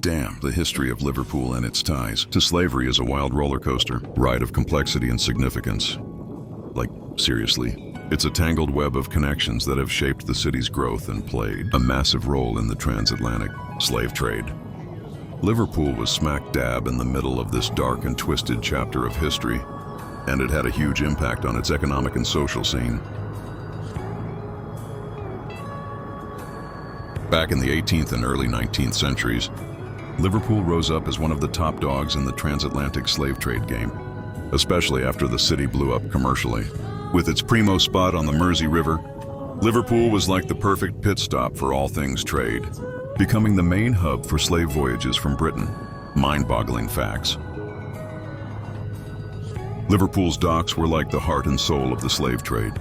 Damn, the history of Liverpool and its ties to slavery is a wild roller coaster, ride of complexity and significance. Like, seriously. It's a tangled web of connections that have shaped the city's growth and played a massive role in the transatlantic slave trade. Liverpool was smack dab in the middle of this dark and twisted chapter of history, and it had a huge impact on its economic and social scene. Back in the 18th and early 19th centuries, Liverpool rose up as one of the top dogs in the transatlantic slave trade game, especially after the city blew up commercially. With its primo spot on the Mersey River, Liverpool was like the perfect pit stop for all things trade, becoming the main hub for slave voyages from Britain. Mind-boggling facts. Liverpool's docks were like the heart and soul of the slave trade.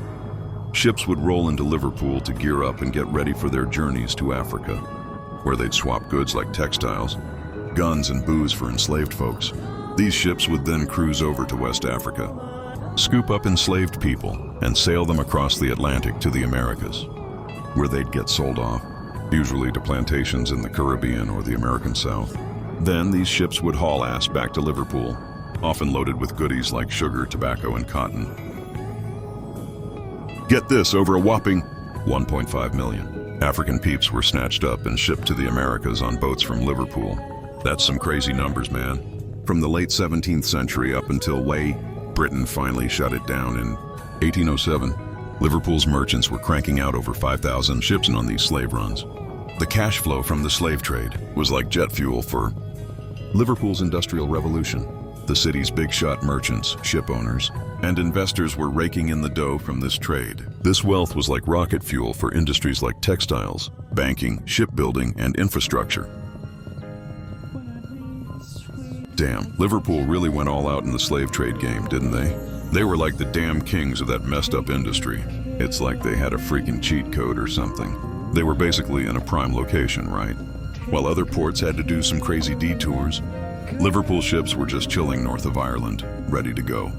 Ships would roll into Liverpool to gear up and get ready for their journeys to Africa, where they'd swap goods like textiles, guns, and booze for enslaved folks. These ships would then cruise over to West Africa, scoop up enslaved people, and sail them across the Atlantic to the Americas, where they'd get sold off, usually to plantations in the Caribbean or the American South. Then these ships would haul ass back to Liverpool, often loaded with goodies like sugar, tobacco, and cotton. Get this, over a whopping 1.5 million African peeps were snatched up and shipped to the Americas on boats from Liverpool. That's some crazy numbers, man. From the late 17th century up until Britain finally shut it down in 1807, Liverpool's merchants were cranking out over 5,000 ships on these slave runs. The cash flow from the slave trade was like jet fuel for Liverpool's Industrial Revolution. The city's big-shot merchants, ship owners, and investors were raking in the dough from this trade. This wealth was like rocket fuel for industries like textiles, banking, shipbuilding, and infrastructure. Damn, Liverpool really went all out in the slave trade game, didn't they? They were like the damn kings of that messed up industry. It's like they had a freaking cheat code or something. They were basically in a prime location, right? While other ports had to do some crazy detours, Liverpool ships were just chilling north of Ireland, ready to go.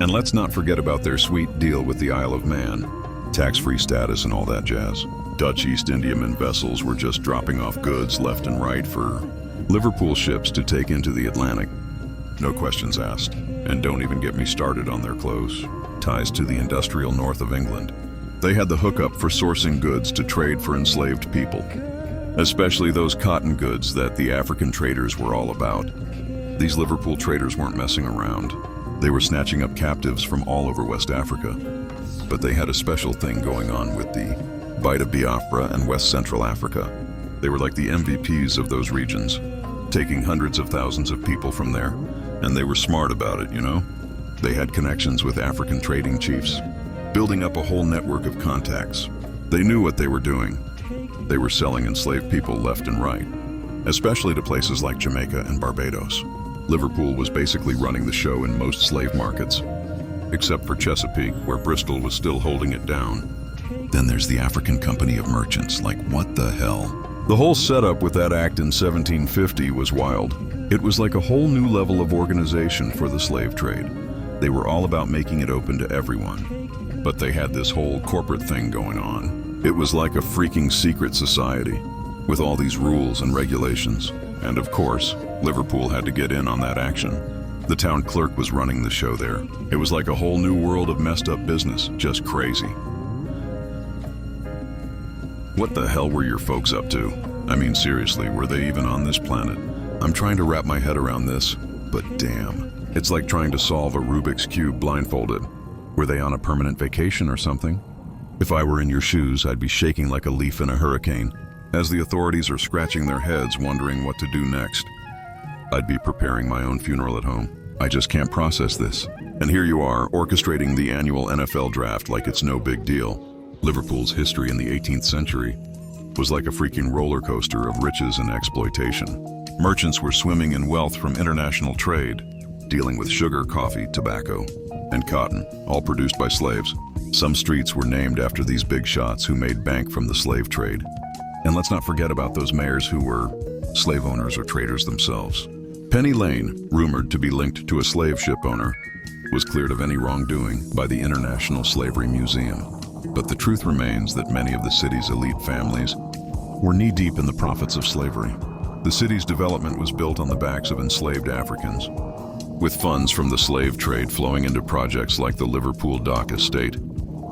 And let's not forget about their sweet deal with the Isle of Man, tax-free status and all that jazz. Dutch East Indiaman vessels were just dropping off goods left and right for Liverpool ships to take into the Atlantic. No questions asked. And don't even get me started on their close ties to the industrial north of England. They had the hookup for sourcing goods to trade for enslaved people, especially those cotton goods that the African traders were all about. These Liverpool traders weren't messing around. They were snatching up captives from all over West Africa. But they had a special thing going on with the Bight of Biafra and West Central Africa. They were like the MVPs of those regions, taking hundreds of thousands of people from there. And they were smart about it, you know? They had connections with African trading chiefs, building up a whole network of contacts. They knew what they were doing. They were selling enslaved people left and right, especially to places like Jamaica and Barbados. Liverpool was basically running the show in most slave markets, except for Chesapeake, where Bristol was still holding it down. Then there's the African Company of Merchants. Like, what the hell? The whole setup with that act in 1750 was wild. It was like a whole new level of organization for the slave trade. They were all about making it open to everyone. But they had this whole corporate thing going on. It was like a freaking secret society, with all these rules and regulations. And of course, Liverpool had to get in on that action. The town clerk was running the show there. It was like a whole new world of messed up business, just crazy. What the hell were your folks up to? I mean, seriously, were they even on this planet? I'm trying to wrap my head around this, but damn. It's like trying to solve a Rubik's Cube blindfolded. Were they on a permanent vacation or something? If I were in your shoes, I'd be shaking like a leaf in a hurricane, as the authorities are scratching their heads wondering what to do next. I'd be preparing my own funeral at home. I just can't process this. And here you are, orchestrating the annual NFL draft like it's no big deal. Liverpool's history in the 18th century was like a freaking roller coaster of riches and exploitation. Merchants were swimming in wealth from international trade, dealing with sugar, coffee, tobacco, and cotton, all produced by slaves. Some streets were named after these big shots who made bank from the slave trade. And let's not forget about those mayors who were slave owners or traders themselves. Penny Lane, rumored to be linked to a slave ship owner, was cleared of any wrongdoing by the International Slavery Museum. But the truth remains that many of the city's elite families were knee-deep in the profits of slavery. The city's development was built on the backs of enslaved Africans, with funds from the slave trade flowing into projects like the Liverpool Dock Estate,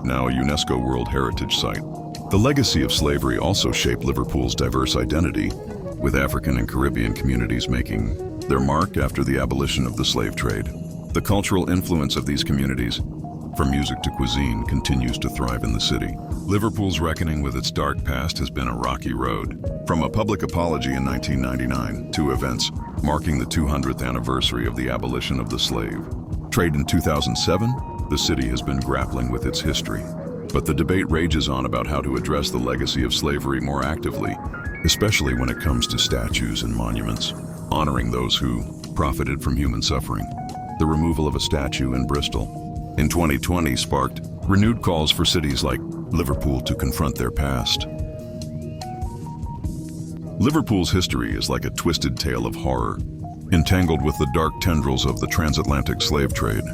now a UNESCO World Heritage Site. The legacy of slavery also shaped Liverpool's diverse identity, with African and Caribbean communities making their mark after the abolition of the slave trade. The cultural influence of these communities, from music to cuisine, continues to thrive in the city. Liverpool's reckoning with its dark past has been a rocky road. From a public apology in 1999 to events marking the 200th anniversary of the abolition of the slave trade in 2007, the city has been grappling with its history. But the debate rages on about how to address the legacy of slavery more actively, especially when it comes to statues and monuments, honoring those who profited from human suffering. The removal of a statue in Bristol in 2020 sparked renewed calls for cities like Liverpool to confront their past. Liverpool's history is like a twisted tale of horror, entangled with the dark tendrils of the transatlantic slave trade.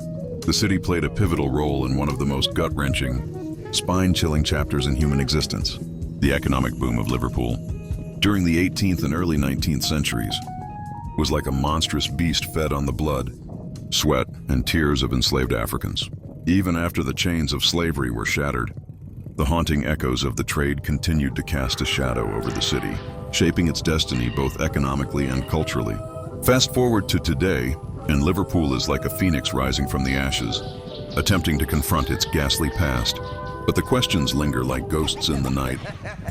The city played a pivotal role in one of the most gut-wrenching, spine-chilling chapters in human existence, the economic boom of Liverpool. During the 18th and early 19th centuries, was like a monstrous beast fed on the blood, sweat, and tears of enslaved Africans. Even after the chains of slavery were shattered, the haunting echoes of the trade continued to cast a shadow over the city, shaping its destiny both economically and culturally. Fast forward to today, and Liverpool is like a phoenix rising from the ashes, attempting to confront its ghastly past. But the questions linger like ghosts in the night,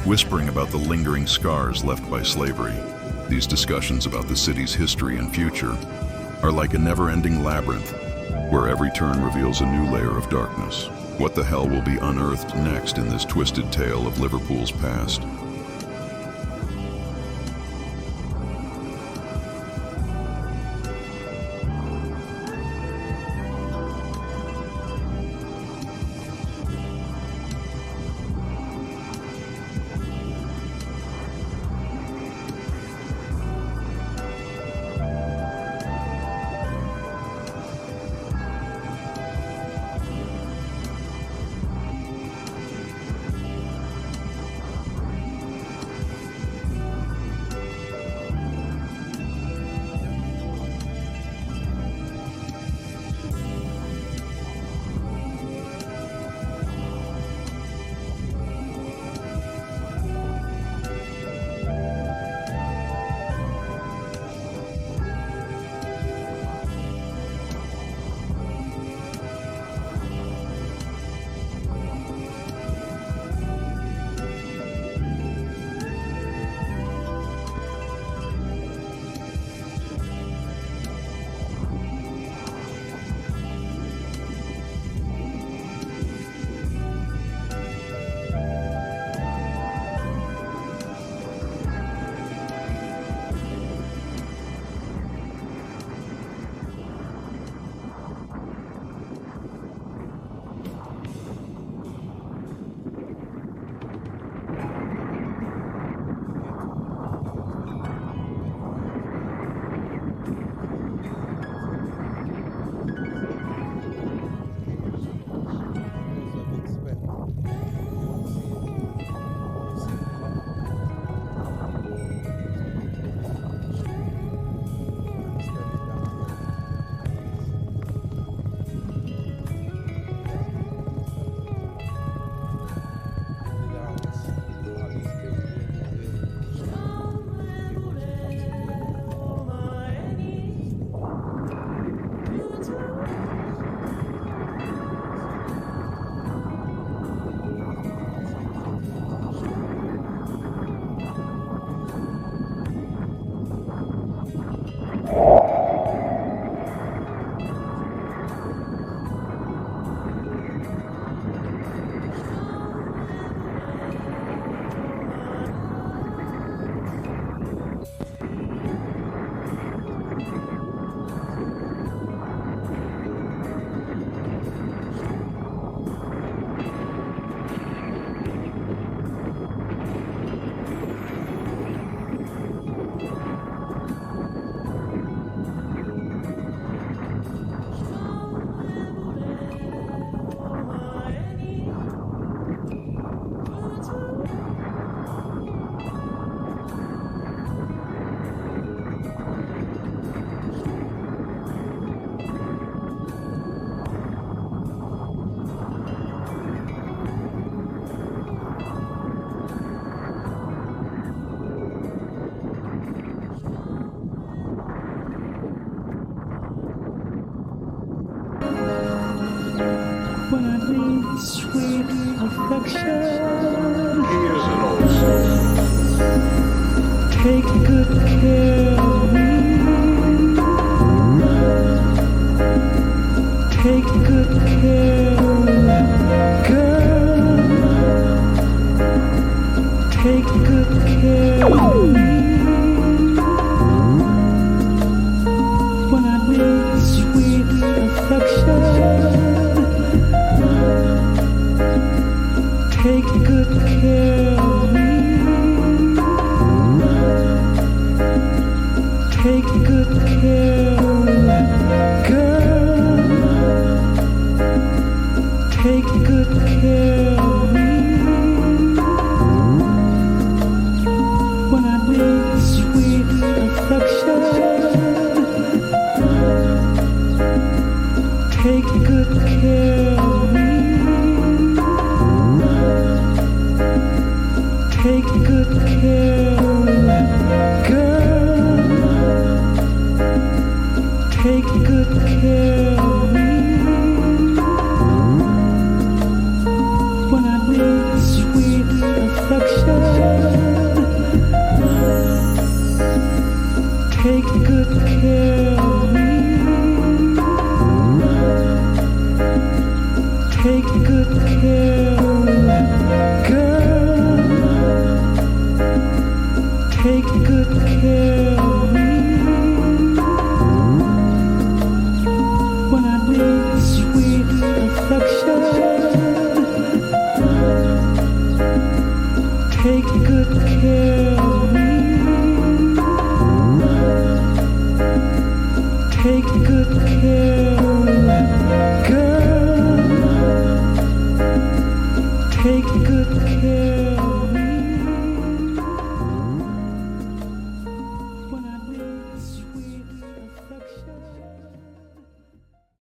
whispering about the lingering scars left by slavery. These discussions about the city's history and future are like a never-ending labyrinth, where every turn reveals a new layer of darkness. What the hell will be unearthed next in this twisted tale of Liverpool's past? sweet affection. Here's an old soul. Take good care of me. Take good care, girl. Take good care of me. When I need sweet affection, take good care of me. Take good care, girl. Take good care of me. When I need sweet affection, take good care of me. Take good care, girl. Take good care of me. When I need sweet affection, take good care of me. Take good care, girl. Take good care of me. When I need sweet affection, take good care of me. Take good care, girl. Take good care.